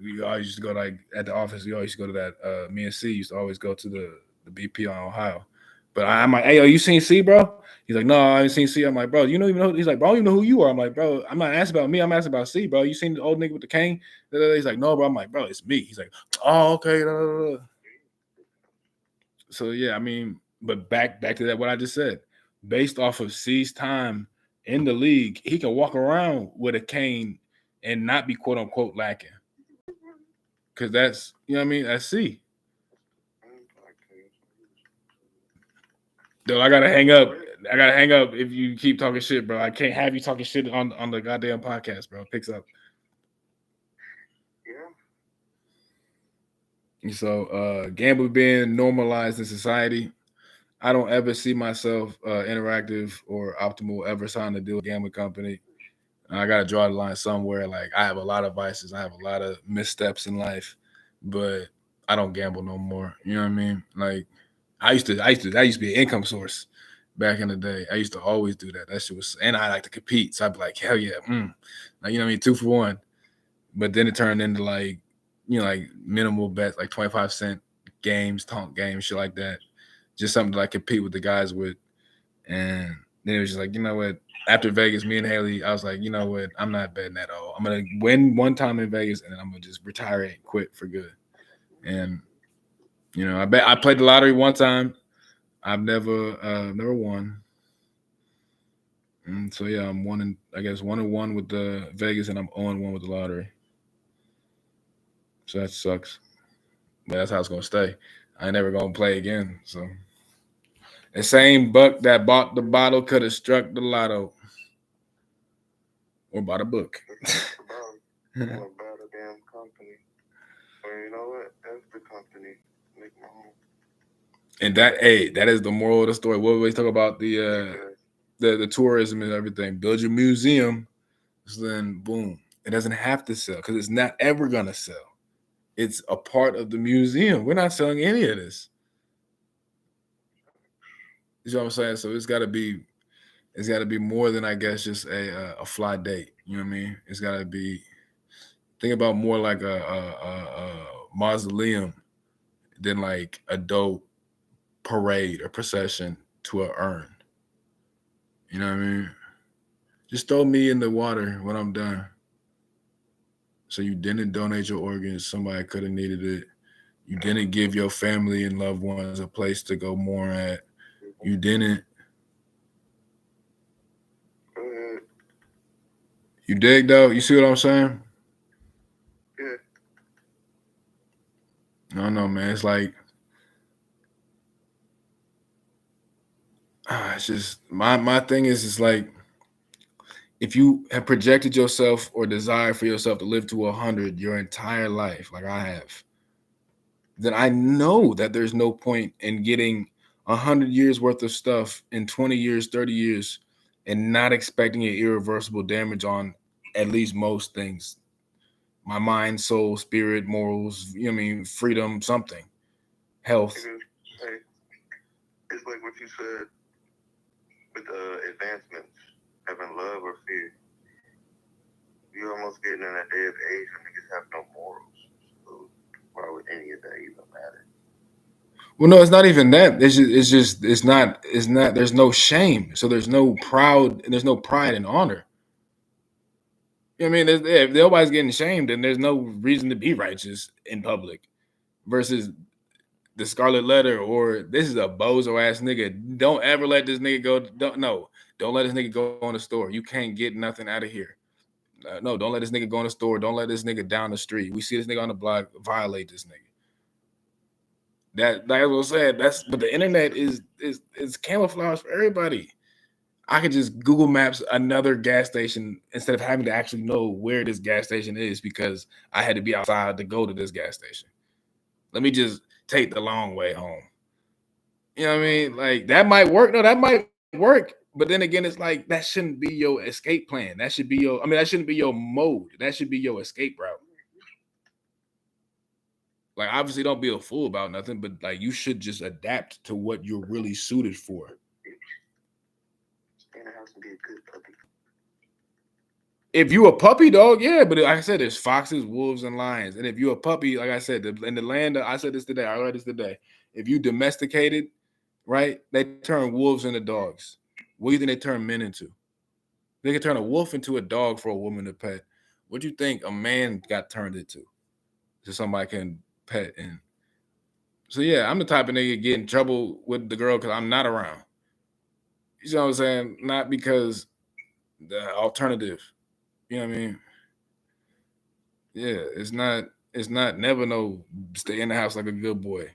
A: We always used to go like at the office. We always used to go to that. Me and C used to always go to the BP on Ohio. But I'm like, hey, yo, you seen C, bro? He's like, no, I ain't seen C. I'm like, bro, you don't even know. He's like, bro, I don't even know who you are. I'm like, bro, I'm not asking about me. I'm asking about C, bro. You seen the old nigga with the cane? He's like, no, bro. I'm like, bro, it's me. He's like, oh, okay. So yeah, I mean, but back to that what I just said. Based off of C's time in the league, he can walk around with a cane and not be quote unquote lacking. Cause that's you know what I mean. That's C. Dude, I gotta hang up. I gotta hang up if you keep talking shit, bro. I can't have you talking shit on the goddamn podcast, bro. It picks up.
B: Yeah.
A: So gambling being normalized in society. I don't ever see myself interactive or optimal ever signing a deal with a gambling company. I gotta draw the line somewhere. Like I have a lot of vices. I have a lot of missteps in life, but I don't gamble no more. You know what I mean? Like that used to be an income source back in the day. I used to always do that. That shit was, and I like to compete. So I'd be like, hell yeah, like you know what I mean, 2 for 1. But then it turned into like, like minimal bets, like 25 cent games, tonk games, shit like that. Just something to like compete with the guys with. And then it was just like, you know what? After Vegas, me and Haley, I was like, you know what? I'm not betting at all. I'm gonna win one time in Vegas, and then I'm gonna just retire and quit for good. And I played the lottery one time. I've never won. And so yeah, I'm I guess 1-1 with the Vegas, and I'm 0-1 with the lottery. So that sucks. But that's how it's gonna stay. I ain't never gonna play again. So the same buck that bought the bottle could have struck the lotto. Or bought a book.
B: About a damn company. Or you know what? That's the company. Make my home.
A: And that is the moral of the story. What we always talk about the tourism and everything. Build your museum, so then boom, it doesn't have to sell because it's not ever gonna sell. It's a part of the museum. We're not selling any of this. You know what I'm saying? So it's got to be more than I guess just a fly date. You know what I mean? It's got to be think about more like a mausoleum than like a dope parade or procession to an urn. You know what I mean? Just throw me in the water when I'm done. So you didn't donate your organs. Somebody could have needed it. You didn't give your family and loved ones a place to go mourn at. You didn't. You dig though? You see what I'm saying?
B: Yeah.
A: I don't know, man. It's like it's just my thing is it's like if you have projected yourself or desire for yourself to live to 100 your entire life, like I have, then I know that there's no point in getting 100 years worth of stuff in 20 years, 30 years, and not expecting an irreversible damage on at least most things. My mind, soul, spirit, morals, you know what I mean, freedom, something, health.
B: Hey, it's like what you said with advancements, having love or fear. You're almost getting in that day of age when niggas have no morals. So why would any of that even matter?
A: Well, no, it's not even that. It's not. There's no shame, so there's no proud, and there's no pride and honor. You know what I mean? If nobody's getting shamed, then there's no reason to be righteous in public. Versus the Scarlet Letter, or this is a bozo ass nigga. Don't ever let this nigga go. Don't let this nigga go on the store. You can't get nothing out of here. No, don't let this nigga go in the store. Don't let this nigga down the street. We see this nigga on the block, violate this nigga. That's what I'm saying. But the internet is camouflage for everybody. I could just Google Maps another gas station instead of having to actually know where this gas station is because I had to be outside to go to this gas station. Let me just take the long way home. You know what I mean? Like that might work. No, that might work. But then again, it's like that shouldn't be your escape plan. That should be that shouldn't be your mode. That should be your escape route. Like obviously don't be a fool about nothing, but like you should just adapt to what you're really suited for.
B: Stay in the house and be a good puppy.
A: If you a puppy dog, yeah, but like I said, there's foxes, wolves, and lions. And if you a puppy, like I said, in the land, I said this today, I read this today. If you domesticated, right, they turn wolves into dogs. What do you think they turn men into? They can turn a wolf into a dog for a woman to pet. What do you think a man got turned into? So somebody can pet and so yeah, I'm the type of nigga get in trouble with the girl because I'm not around. You know what I'm saying? Not because the alternative. You know what I mean? Yeah, it's not never no stay in the house like a good boy.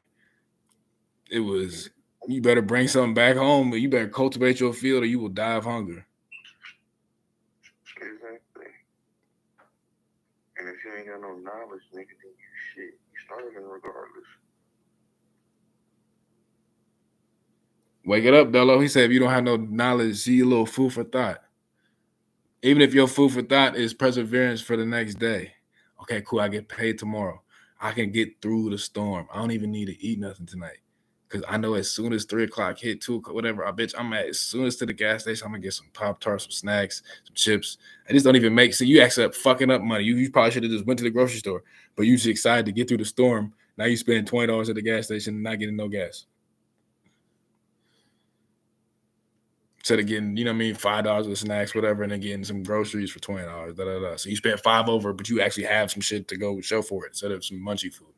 A: It was you better bring something back home, or you better cultivate your field, or you will die of hunger.
B: Exactly. And if you ain't got no knowledge, nigga, then you shit. You starving regardless.
A: Wake it up, Dello. He said if you don't have no knowledge, see a little food for thought. Even if your food for thought is perseverance for the next day. Okay, cool. I get paid tomorrow. I can get through the storm. I don't even need to eat nothing tonight. Because I know as soon as 3 o'clock hit, 2 o'clock, whatever, I'm at, as soon as to the gas station, I'm going to get some Pop-Tarts, some snacks, some chips. I just don't even make, so you actually up fucking up money. You probably should have just went to the grocery store, but you just excited to get through the storm. Now you spend $20 at the gas station and not getting no gas. Instead of getting, you know what I mean, $5 with snacks, whatever, and then getting some groceries for $20. Da, da, da. So you spent $5 over, but you actually have some shit to go show for it instead of some munchy food.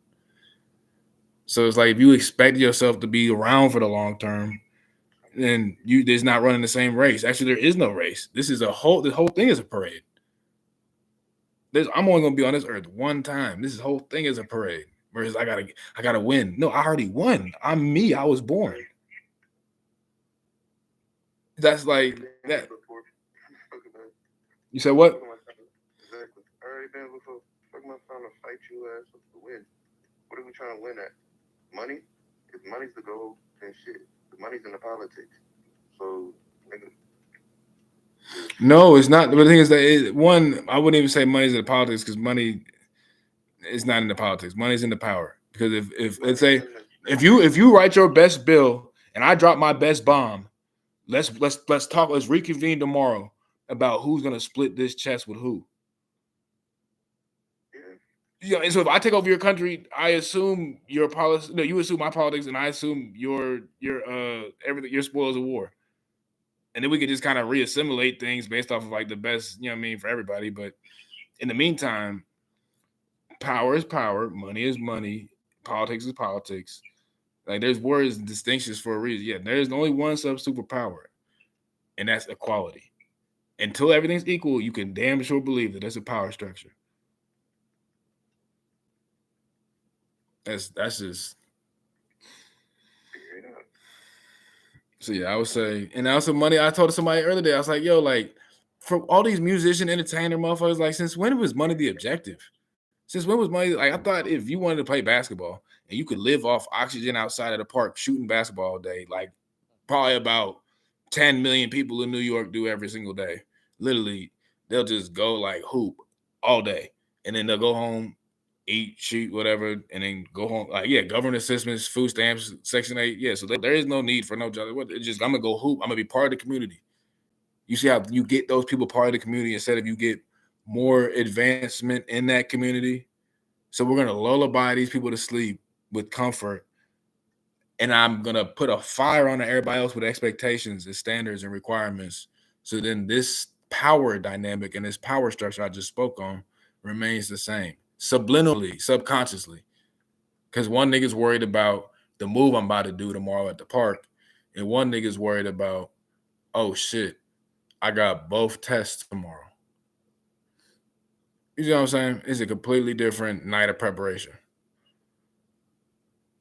A: So it's like if you expect yourself to be around for the long term, then there's not running the same race. Actually, there is no race. The whole thing is a parade. I'm only gonna be on this earth one time. This whole thing is a parade. Whereas I gotta win. No, I already won. I'm me. I was born. That's like that. You said what?
B: Exactly. I already been before. Fuck my trying to fight you ass up to win. What are we trying to win at? Money? If money's the goal, then shit. The money's in the politics. So, nigga.
A: No, it's not. But the thing is that I wouldn't even say money's in the politics because money is not in the politics. Money's in the power. Because if let's say if you write your best bill and I drop my best bomb, let's talk. Let's reconvene tomorrow about who's gonna split this chest with who. Yeah, and so if I take over your country, I assume your policy. No, you assume my politics, and I assume your everything, your spoils of war. And then we could just kind of reassimilate things based off of like the best, you know what I mean, for everybody. But in the meantime, power is power, money is money, politics is politics. Like there's words and distinctions for a reason. Yeah, there's only one substitute for power, and that's equality. Until everything's equal, you can damn sure believe that that's a power structure. That's just. So yeah, I would say, and also money. I told somebody earlier, I was like, yo, like for all these musician entertainer motherfuckers, like since when was money the objective? Since when was money like I thought if you wanted to play basketball and you could live off oxygen outside of the park shooting basketball all day, like probably about 10 million people in New York do every single day. Literally, they'll just go like hoop all day. And then they'll go home, eat, shoot, whatever, and then go home. Like, yeah, government assistance, food stamps, Section 8. Yeah, so there is no need for no job. It's just I'm gonna go hoop. I'm gonna be part of the community. You see how you get those people part of the community instead of you get more advancement in that community. So we're gonna lullaby these people to sleep with comfort, and I'm gonna put a fire on everybody else with expectations and standards and requirements. So then this power dynamic and this power structure I just spoke on remains the same, subliminally, subconsciously, because one nigga's worried about the move I'm about to do tomorrow at the park, and one nigga's worried about, oh shit, I got both tests tomorrow. You know what I'm saying? It's a completely different night of preparation.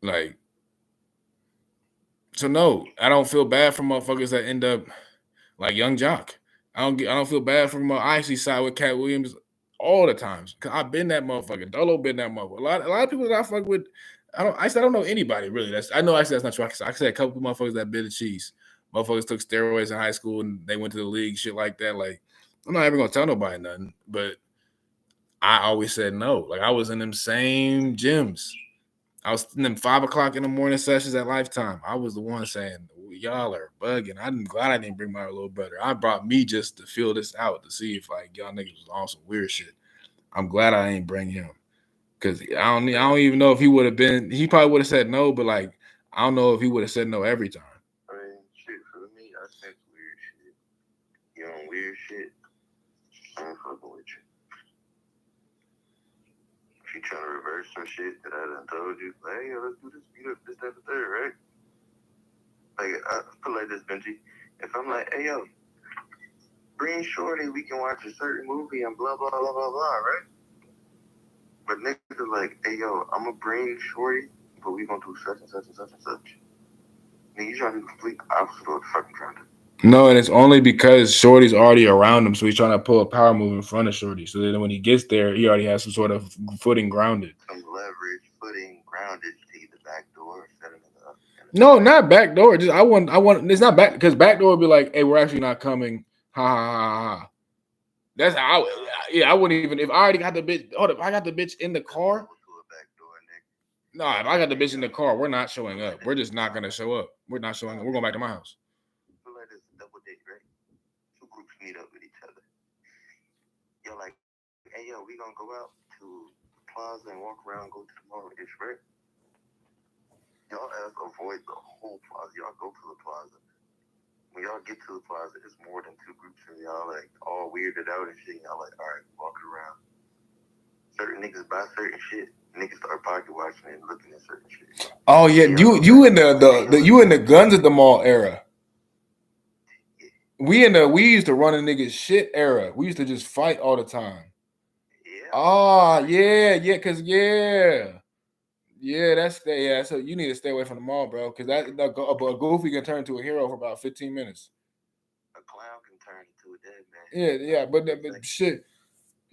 A: Like, so no, I don't feel bad for motherfuckers that end up like Young Jock. I don't feel bad for him. I actually side with Cat Williams all the times. Cause I've been that motherfucker. Dolo been that motherfucker. A lot of people that I fuck with, I don't know anybody really. I know actually that's not true. I said a couple of motherfuckers that bit the cheese. Motherfuckers took steroids in high school and they went to the league, shit like that. Like, I'm not ever gonna tell nobody nothing, but I always said no. Like I was in them same gyms. I was in them 5 o'clock in the morning sessions at Lifetime. I was the one saying, y'all are bugging. I'm glad I didn't bring my little brother. I brought me just to feel this out to see if like y'all niggas was on some weird shit. I'm glad I ain't bring him. Cause I don't even know if he would have been, he probably would have said no, but like I don't know if he would have said no every time.
B: I mean, shit, for me, I think weird shit. You on weird shit, I ain't fucking with you. If you trying to reverse some shit that I done told you, like, hey, let's do this, meet up, this, that, the third, right? Like, I feel like this, Benji. If I'm like, hey, yo, bring Shorty, we can watch a certain movie and blah, blah, blah, blah, blah, right? But niggas like, hey, yo, I'm going to bring Shorty, but we going to do such and such and such and such. Nigga, you trying to do the complete opposite of what the fucking trying to do.
A: No, and it's only because Shorty's already around him, so he's trying to pull a power move in front of Shorty. So then when he gets there, he already has some sort of footing grounded.
B: Some leverage, footing, grounded to either backdoor or set him in the
A: No, not backdoor. Just I want. It's not back because backdoor would be like, hey, we're actually not coming. Ha ha ha ha. That's how. I wouldn't even if I already got the bitch. Hold up, I got the bitch in the car. No, if I got the bitch in the car, we're not showing up. We're just not gonna show up. We're not showing up. We're going back to my house.
B: I feel like it's a double date, right? Two groups meet up with each other. You're like, hey, yo, we gonna go out to the plaza and walk around, go to the mall, ish, right? Y'all ask avoid the whole plaza. Y'all go to the plaza. When y'all get to the plaza, it's more than two groups and y'all like all weirded out and shit. Y'all like, all right, walking around. Certain niggas buy certain shit. Niggas start pocket watching and looking at certain shit.
A: Oh yeah, you in the you in the guns at the mall era. We used to run a niggas shit era. We used to just fight all the time.
B: Yeah.
A: Oh yeah, cause that's yeah. So you need to stay away from the mall, bro, because a goofy can turn into a hero for about 15 minutes.
B: A clown can turn into a dead man.
A: Yeah, but shit,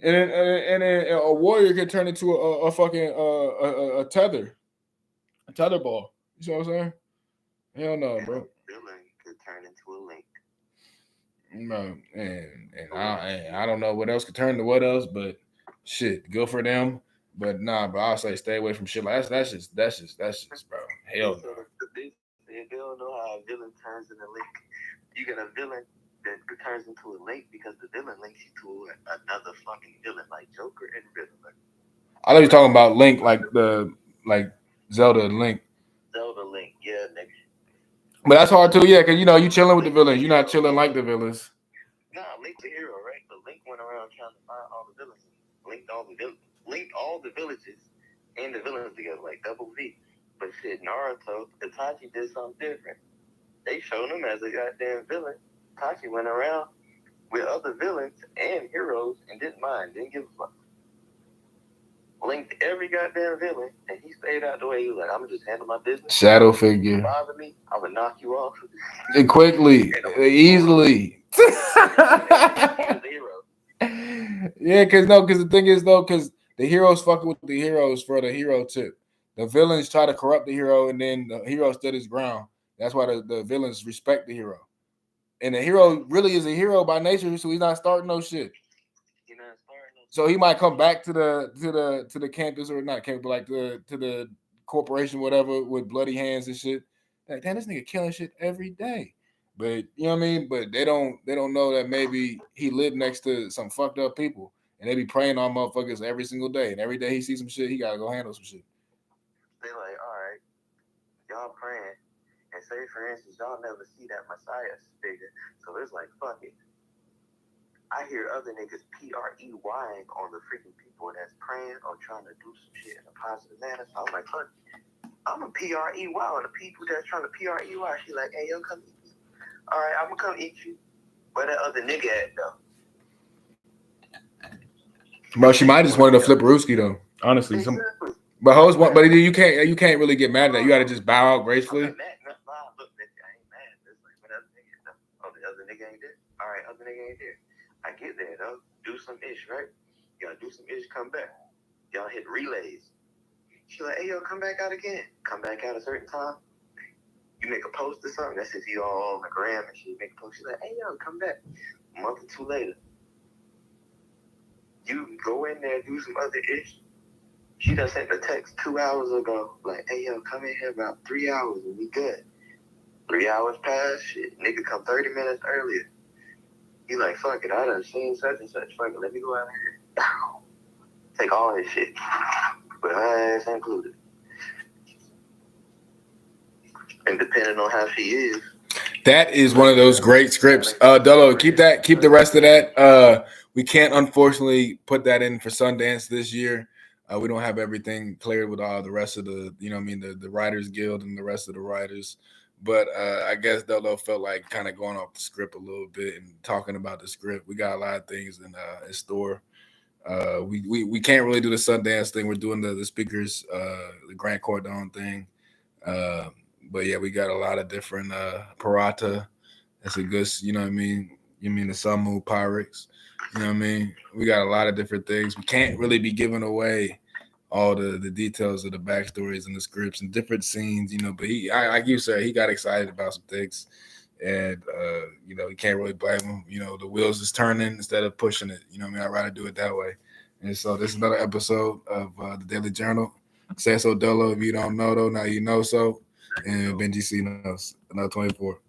A: and a warrior can turn into a fucking a tether ball. You see what I'm saying? Hell no,
B: and
A: bro.
B: a villain could turn into a link.
A: No, and I don't know what else could turn to what else, but shit, go for them. But nah, bro, I'll say stay away from shit like that's just bro. Hell no.
B: They don't know how a villain turns into a link. You get a villain that turns into a link because the villain links you to another fucking villain like Joker and Riddler.
A: I know you're talking about Link, like Zelda Link.
B: Zelda Link, yeah, nigga.
A: But that's hard too, yeah, because you chilling with the villains. You're not chilling like the villains.
B: Nah, Link's a hero, right? But Link went around trying to find all the villains. Linked all the villages and the villains together, like double V. But shit, Naruto, Itachi did something different. They showed him as a goddamn villain. Itachi went around with other villains and heroes and didn't mind, didn't give a fuck. Linked every goddamn villain, and he stayed out the way. He was like, I'm gonna just handle my business.
A: Shadow figure.
B: Bother me, I'm gonna knock you off.
A: And quickly, easily. Yeah, because the thing is because the heroes fucking with the heroes for the hero tip. The villains try to corrupt the hero, and then the hero stood his ground. That's why the villains respect the hero. And the hero really is a hero by nature, so he's not starting no shit. So he might come back to the campus or not campus, but like to the corporation, whatever, with bloody hands and shit. Like, damn, this nigga killing shit every day. But you know what I mean? But they don't know that maybe he lived next to some fucked up people, and they be praying on motherfuckers every single day. And every day he sees some shit, he gotta go handle some shit.
B: They like, all right, y'all praying, and say for instance, y'all never see that Messiah figure, so it's like, fuck it. I hear other niggas PREYing on the freaking people that's praying or trying to do some shit in a positive manner. So I'm like, fuck, I'm a PREY on the people that's trying to PREY. She like, hey, yo, come eat me. All right, I'm gonna come eat you. Where that other nigga at though?
A: Bro, she might just wanted to flip Ruski though. Honestly,
B: Exactly.
A: but hoes want, but you can't really get mad at that. You got to just bow out gracefully.
B: I'm not mad. Nah, look, nigga, I ain't mad. It's like what other nigga? Oh, the other nigga ain't there. All right, other nigga ain't there. I get there though. Do some ish, right? You gotta do some ish. Come back. Y'all hit relays. She like, hey yo, come back out again. Come back out a certain time. You make a post or something. That's if you all on the gram and she make a post. She's like, hey yo, come back. A month or two later, you go in there, do some other ish. She done sent a text 2 hours ago, like, hey yo, come in here about 3 hours and we good. 3 hours pass, shit, nigga come 30 minutes earlier. You like, fuck it, I done seen such and such. Fuck it, let me go out here. Take all his shit. But her ass included. And depending on how she is.
A: That is one of those great scripts. Delo, keep the rest of that. We can't unfortunately put that in for Sundance this year. We don't have everything cleared with all the rest of the, the Writers Guild and the rest of the writers. But I guess Delo felt like kind of going off the script a little bit and talking about the script. We got a lot of things in store. We can't really do the Sundance thing. We're doing the speakers, the Grant Cardone thing. But yeah, we got a lot of different Parata. That's a good, you know what I mean? You mean the Samu Pirates? You know what I mean? We got a lot of different things. We can't really be giving away all the details of the backstories and the scripts and different scenes, but like you said, he got excited about some things. And you can't really blame him. The wheels is turning instead of pushing it. I'd rather do it that way. And so this is another episode of the Daily Journal. Say so Dolo. If you don't know though, now you know so. And Bengi C knows. Another 24.